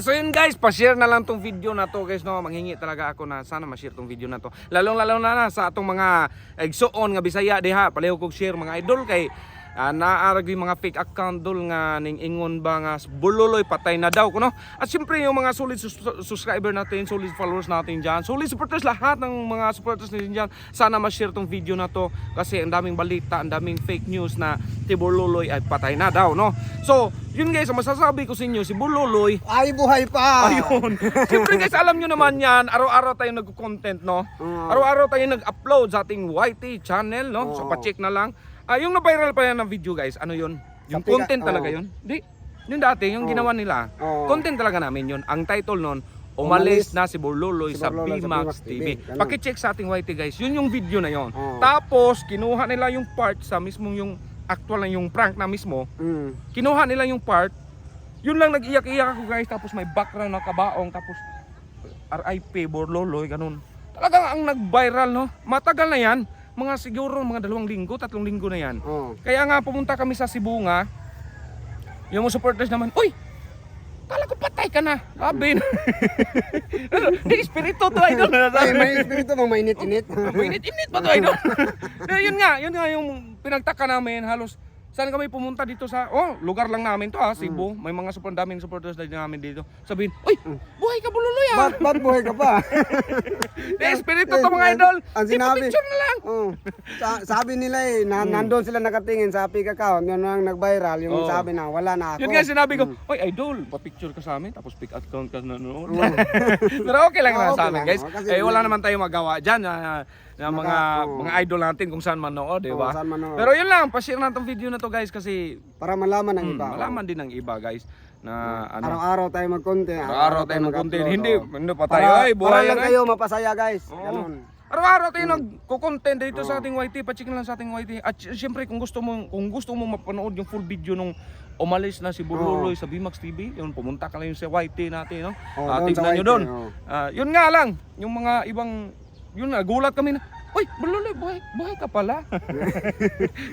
So yun guys, pa-share na lang tong video na to guys, no. Manghingi talaga ako na sana ma-share tong video na to. Lalong-lalo na sa atong mga igsuon nga Bisaya diha, paleho kog share mga idol kay naarag yung mga fake account dol nga ning ingon ba nga bululoy patay na daw kuno. At siyempre yung mga solid subscriber natin, solid followers natin diyan, solid supporters, lahat ng mga supporters natin diyan, sana ma-share tong video na to kasi ang daming balita, ang daming fake news na si Bululoy ay patay na daw, no. So yun guys, ang masasabi ko sa inyo, si Bululoy ay buhay pa. ayun. Siyempre guys, alam nyo naman yan, araw-araw tayo nag-content, no. Araw-araw tayo nag-upload sa ating YT channel, no. So pa-check na lang. Yung na-viral pa yan ng video guys, ano yun? Yung content talaga yun. Di, yung dati, yung ginawa nila, content talaga namin yun. Ang title nun, umalis na si Bululoy sa BMAX TV. Paki-check sa ating YT guys, yun yung video na yun. Tapos, kinuha nila yung part sa mismong yung actual na yung prank na mismo. Kinuha nila yung part, yun lang nag-iyak-iyak ako guys, tapos may background na kabaong, tapos RIP Bululoy, ganun. Talagang ang nag-viral, no? Matagal na yan. Mga siguro mga 2 linggo, 3 linggo na yan. Kaya nga pumunta kami sa Cebu nga. Yung mga supporters naman, uy! Kala ko patay ka na. Labi na. Di espiritu to idol. Ay, may espiritu bang mainit-init? Mainit-init pa to idol. Yun nga yung pinagtaka namin halos. Saan kami pumunta dito sa lugar lang namin to Cebu. May mga daming supporters din namin dito. Sabihin, "Uy, buhay ka Bululoy ah." Ba't buhay ka pa? Espiritu to mga idol. Ang sinabi. Picture na lang. Sabi nila nandun sila nakatingin sa pick account, yun ang nag-viral, yung sabi na wala na ako. Yun nga sinabi ko, "Oy idol, pa-picture ka sa amin tapos pick account ka nanonood." Pero okay lang na sa amin guys. Wala naman tayong magawa diyan na mga idol natin kung saan manood, di ba? Pero yun lang, pa-share na tong video na to guys kasi para malaman ng iba. Malaman din ng iba guys na araw-araw tayo mag-content. Araw-araw tayo mag-content. Hindi pa tayo ay buhay lang kayo mapasaya guys. Ganun. Araw-araw tayo nagko-content dito sa ating YT, pa-check na lang sa ating YT. At siyempre kung gusto mo mapanood yung full video nung umalis na si Bululoy sa BMAX TV, yun pumunta ka lang yung sa YT natin, no? Tignan nyo doon. Yun nga lang, yung mga ibang yun nagulat kami na, "Uy, Bululoy, buhay ka pala."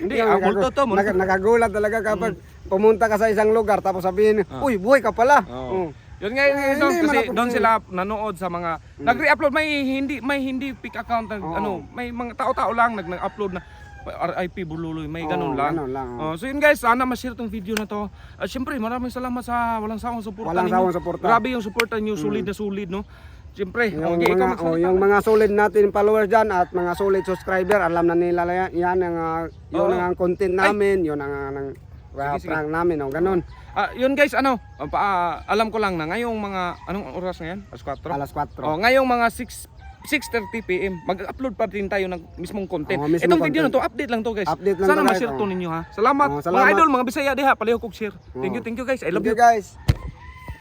Hindi, multo to. Nakagulat talaga kapag pumunta ka sa isang lugar tapos sabihin, "Uy, buhay ka pala." Yun nga yun, kasi doon sila nanood sa mga nagre-upload, may hindi pick account may mga tao-tao lang nag-upload na RIP Bululoy, may ganun lang. So yun guys, sana ma-share tong video na to. At syempre, maraming salamat sa walang sawang suporta ninyo. Grabe yung suporta niyo, solid na solid, no. Siyempre, yung mga solid natin followers dyan at mga solid subscriber, alam na nila yan yun ang content namin, yun ang prank namin, ganun. Yun guys, alam ko lang na ngayong mga, anong oras na yan? Alas 4. Ngayong mga 6:30 PM, mag-upload pa din tayo ng mismong content. Itong video na to, update lang to guys. Sana ma-share to ninyo ha. Salamat mga idol, mga Bisaya diha, paleho kog share. Thank you guys. I love you guys.